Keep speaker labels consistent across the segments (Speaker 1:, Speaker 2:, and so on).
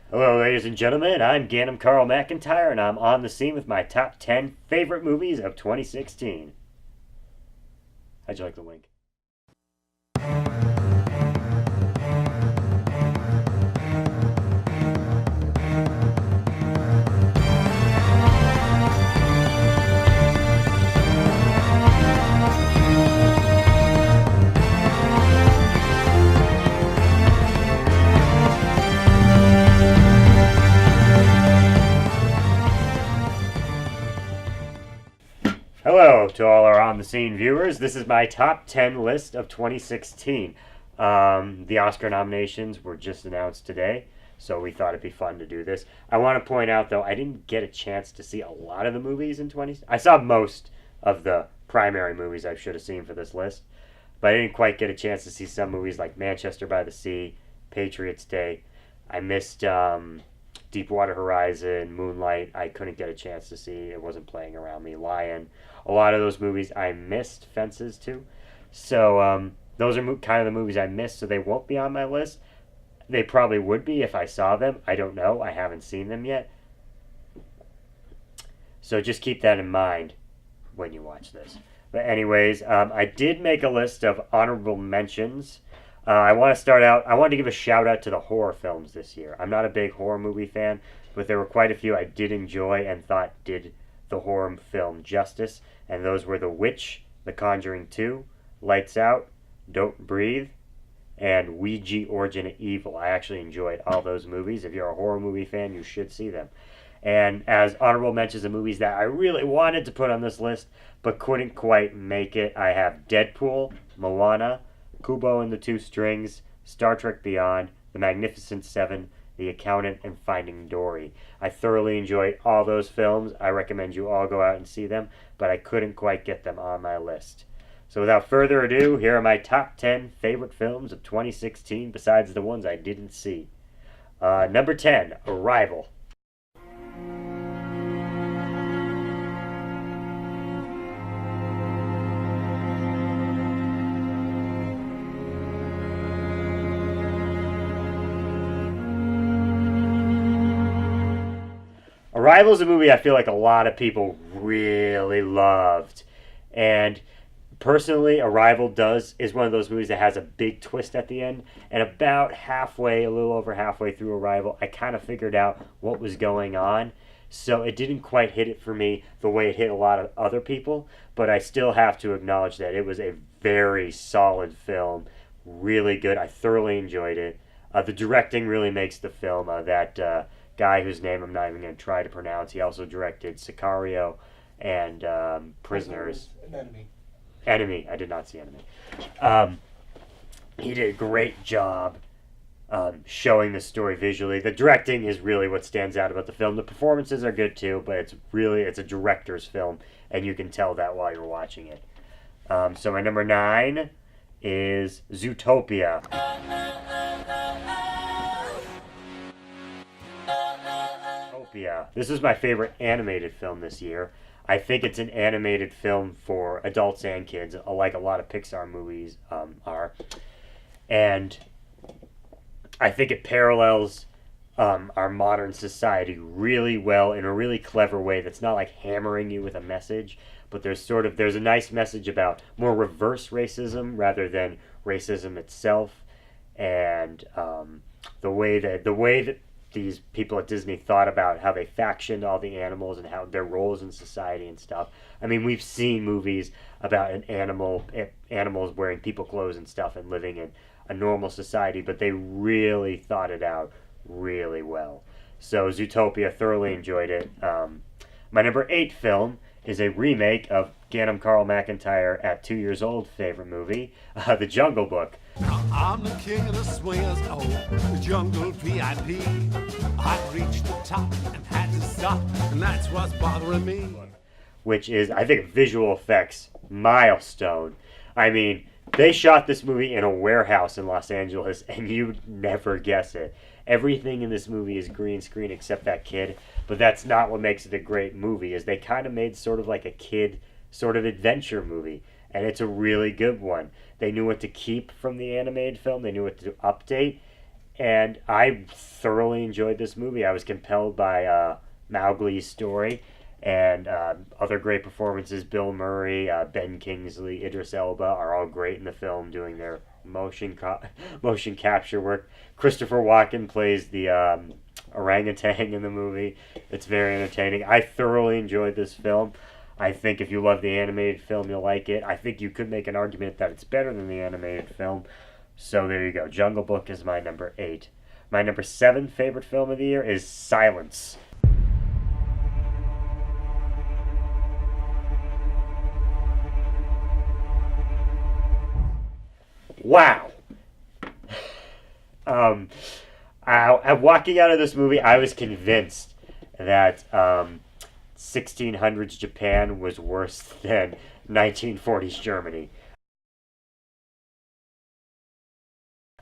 Speaker 1: Hello, ladies and gentlemen. I'm Ganem Carl McIntyre, and I'm on the scene with my top 10 favorite movies of 2016. How'd you like the wink? Hello to all our on the scene viewers. This is my top 10 list of 2016. The Oscar nominations were just announced today, so we thought it'd be fun to do this. I want to point out, though, I didn't get a chance to see a lot of the movies in 20. I saw most of the primary movies I should have seen for this list, but I didn't quite get a chance to see some movies like Manchester by the Sea, Patriots Day. I missed Deepwater Horizon, Moonlight. I couldn't get a chance to see. It wasn't playing around me. Lion. A lot of those movies I missed. Fences too. So those are kind of the movies I missed. So they won't be on my list. They probably would be if I saw them. I don't know. I haven't seen them yet. So just keep that in mind when you watch this. But anyways, I did make a list of honorable mentions. I want to start out. I wanted to give a shout out to the horror films this year. I'm not a big horror movie fan, but there were quite a few I did enjoy and thought did the horror film justice. And those were The Witch, The Conjuring 2, Lights Out, Don't Breathe, and Ouija Origin of Evil. I actually enjoyed all those movies. If you're a horror movie fan, you should see them. And as honorable mentions of movies that I really wanted to put on this list but couldn't quite make it, I have Deadpool, Moana, Kubo and the Two Strings, Star Trek Beyond, The Magnificent Seven, The Accountant, and Finding Dory. I thoroughly enjoyed all those films. I recommend you all go out and see them, but I couldn't quite get them on my list. So without further ado, here are my top 10 favorite films of 2016 besides the ones I didn't see. Number 10, Arrival. Arrival is a movie I feel like a lot of people really loved. And personally, Arrival is one of those movies that has a big twist at the end. And about halfway, a little over halfway through Arrival, I kind of figured out what was going on. So it didn't quite hit it for me the way it hit a lot of other people. But I still have to acknowledge that it was a very solid film. Really good. I thoroughly enjoyed it. The directing really makes the film. That guy whose name I'm not even going to try to pronounce. He also directed Sicario and Prisoners.
Speaker 2: Enemy.
Speaker 1: Enemy. I did not see Enemy. Um, he did a great job showing the story visually. The directing is really what stands out about the film. The performances are good too, but it's a director's film, and you can tell that while you're watching it. So my number 9 is Zootopia. This is my favorite animated film this year. I think it's an animated film for adults and kids, like a lot of Pixar movies are. And I think it parallels our modern society really well in a really clever way that's not like hammering you with a message, but there's a nice message about more reverse racism rather than racism itself, and the way that these people at Disney thought about how they factioned all the animals and how their roles in society and stuff. I mean, we've seen movies about animals wearing people clothes and stuff and living in a normal society, but they really thought it out really well. So Zootopia, thoroughly enjoyed it. My number 8 film is a remake of Ganem Carl McIntyre at 2 years old favorite movie, The Jungle Book.
Speaker 3: I'm the king of the swingers, oh, the jungle VIP. I reached the top and had to stop, and that's what's bothering me.
Speaker 1: Which is, I think, a visual effects milestone. I mean, they shot this movie in a warehouse in Los Angeles, and you'd never guess it. Everything in this movie is green screen except that kid, but that's not what makes it a great movie, is they kind of made sort of like a kid sort of adventure movie, and it's a really good one. They knew what to keep from the animated film, they knew what to update, and I thoroughly enjoyed this movie. I was compelled by Mowgli's story and other great performances. Bill Murray, Ben Kingsley, Idris Elba are all great in the film doing their motion capture work. Christopher Walken plays the orangutan in the movie. It's very entertaining. I thoroughly enjoyed this film. I think if you love the animated film, you'll like it. I think you could make an argument that it's better than the animated film. So there you go. Jungle Book is my number 8. My number 7 favorite film of the year is Silence. Wow. Walking out of this movie, I was convinced that 1600s Japan was worse than 1940s Germany.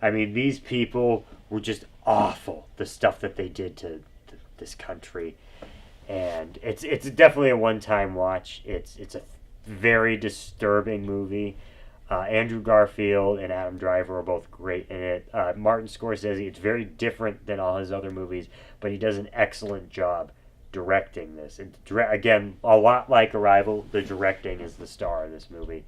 Speaker 1: I mean, these people were just awful, the stuff that they did to this country. And it's definitely a one-time watch. It's a very disturbing movie. Andrew Garfield and Adam Driver are both great in it. Martin Scorsese, it's very different than all his other movies, but he does an excellent job directing this. And again, a lot like Arrival, the directing is the star of this movie.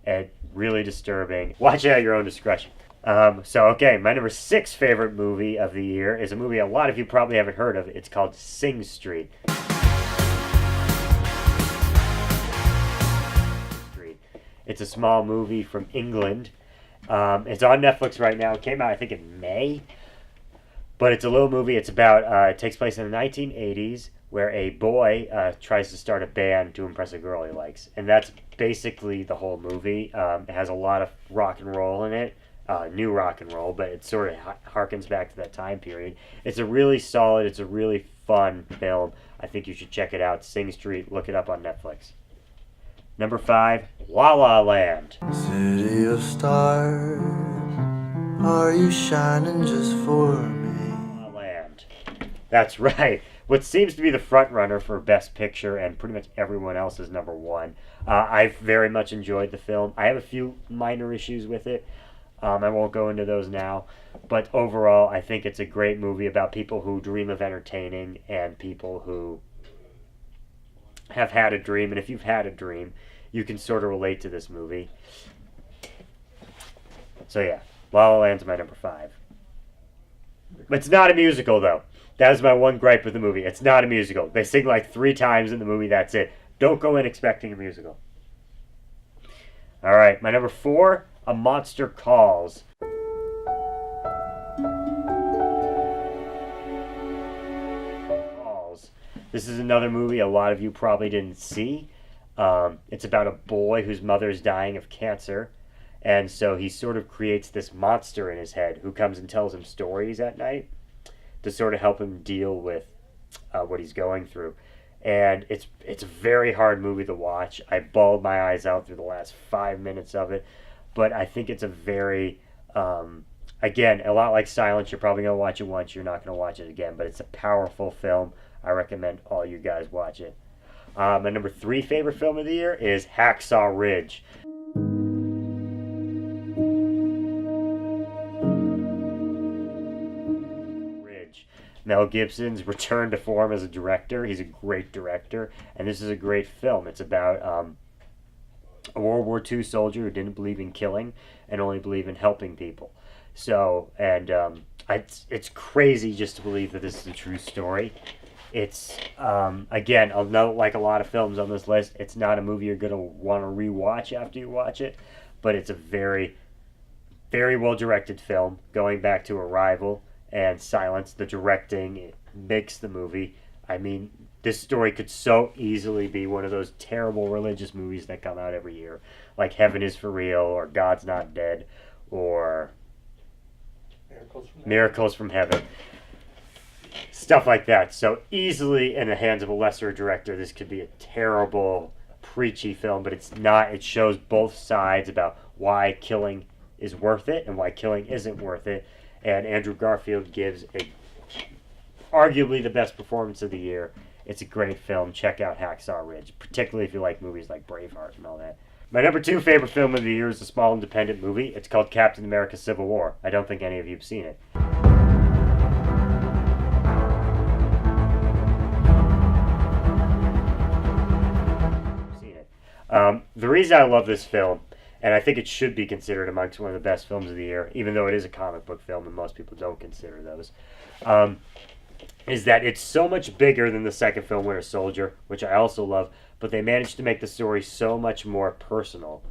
Speaker 1: And really disturbing. Watch it at your own discretion. Okay, my number 6 favorite movie of the year is a movie a lot of you probably haven't heard of. It's called Sing Street. It's a small movie from England. It's on Netflix right now. It came out, I think, in May. But it's a little movie. It's about, it takes place in the 1980s where a boy tries to start a band to impress a girl he likes. And that's basically the whole movie. It has a lot of rock and roll in it. New rock and roll, but it sort of harkens back to that time period. It's a really solid, it's a really fun film. I think you should check it out. Sing Street, look it up on Netflix. Number 5, Voila Land.
Speaker 2: City of stars, are you shining just for me?
Speaker 1: Voila Land. That's right. What seems to be the front runner for Best Picture, and pretty much everyone else is number 1. I've very much enjoyed the film. I have a few minor issues with it. I won't go into those now. But overall, I think it's a great movie about people who dream of entertaining and people who have had a dream. And if you've had a dream, you can sort of relate to this movie. So yeah, La La Land's my number 5. It's not a musical, though. That is my one gripe with the movie. It's not a musical. They sing like 3 times in the movie, that's it. Don't go in expecting a musical. Alright, my number 4, A Monster Calls. This is another movie a lot of you probably didn't see. It's about a boy whose mother is dying of cancer. And so he sort of creates this monster in his head who comes and tells him stories at night to sort of help him deal with what he's going through. And it's a very hard movie to watch. I bawled my eyes out through the last 5 minutes of it. But I think it's a very, again, a lot like Silence. You're probably going to watch it once. You're not going to watch it again. But it's a powerful film. I recommend all you guys watch it. My number 3 favorite film of the year is Hacksaw Ridge. Mel Gibson's return to form as a director. He's a great director, and this is a great film. It's about a World War II soldier who didn't believe in killing and only believed in helping people. So, and it's crazy just to believe that this is a true story. It's, again, I'll note, like a lot of films on this list, it's not a movie you're going to want to rewatch after you watch it, but it's a very, very well-directed film, going back to Arrival and Silence. The directing, it makes the movie. I mean, this story could so easily be one of those terrible religious movies that come out every year, like Heaven is for Real, or God's Not Dead, or Miracles from Heaven. Stuff like that. So easily in the hands of a lesser director, this could be a terrible, preachy film, but it's not. It shows both sides about why killing is worth it and why killing isn't worth it. And Andrew Garfield gives arguably the best performance of the year. It's a great film. Check out Hacksaw Ridge, particularly if you like movies like Braveheart and all that. My number 2 favorite film of the year is a small independent movie. It's called Captain America Civil War. I don't think any of you have seen it. reason I love this film, and I think it should be considered amongst one of the best films of the year, even though it is a comic book film and most people don't consider those, is that it's so much bigger than the second film, Winter Soldier, which I also love, but they managed to make the story so much more personal.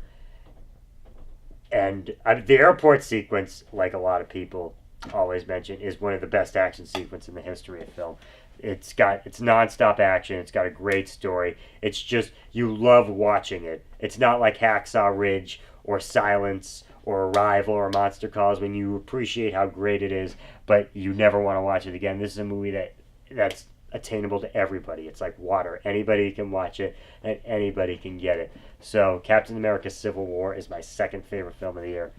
Speaker 1: And the airport sequence, like a lot of people always mention, is one of the best action sequences in the history of film. It's nonstop action. It's got a great story. It's just, you love watching it. It's not like Hacksaw Ridge or Silence or Arrival or Monster Calls, when you appreciate how great it is, but you never want to watch it again. This is a movie that's attainable to everybody. It's like water. Anybody can watch it, and anybody can get it. So Captain America Civil War is my second favorite film of the year.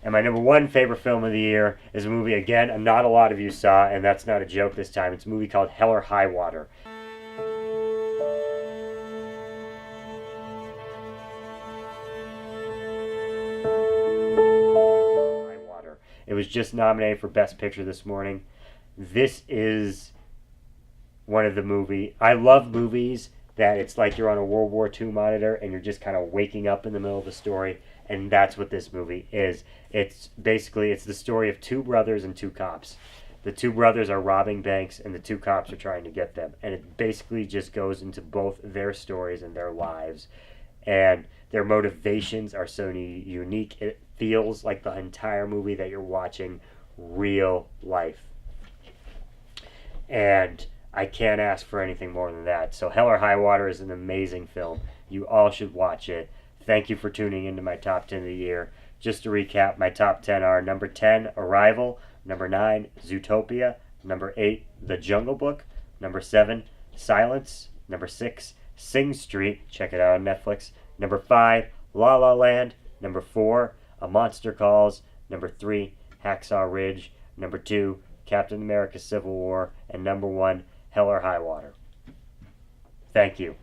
Speaker 1: And my number one favorite film of the year is a movie, again, not a lot of you saw, and that's not a joke this time. It's a movie called Hell or High Water. It was just nominated for Best Picture this morning. This is one of the movies. I love movies that it's like you're on a World War II monitor and you're just kind of waking up in the middle of the story, and that's what this movie is. It's the story of two brothers and two cops. The two brothers are robbing banks and the two cops are trying to get them, and it basically just goes into both their stories and their lives, and their motivations are so unique. It feels like the entire movie that you're watching real life, and I can't ask for anything more than that. So Hell or High Water is an amazing film. You all should watch it. Thank you for tuning into my top 10 of the year. Just to recap, my top 10 are number 10, Arrival, number 9, Zootopia, number 8, The Jungle Book, number 7, Silence, number 6, Sing Street, check it out on Netflix, number 5, La La Land, number 4, A Monster Calls, number 3, Hacksaw Ridge, number 2, Captain America Civil War, and number 1, Hell or High Water. Thank you.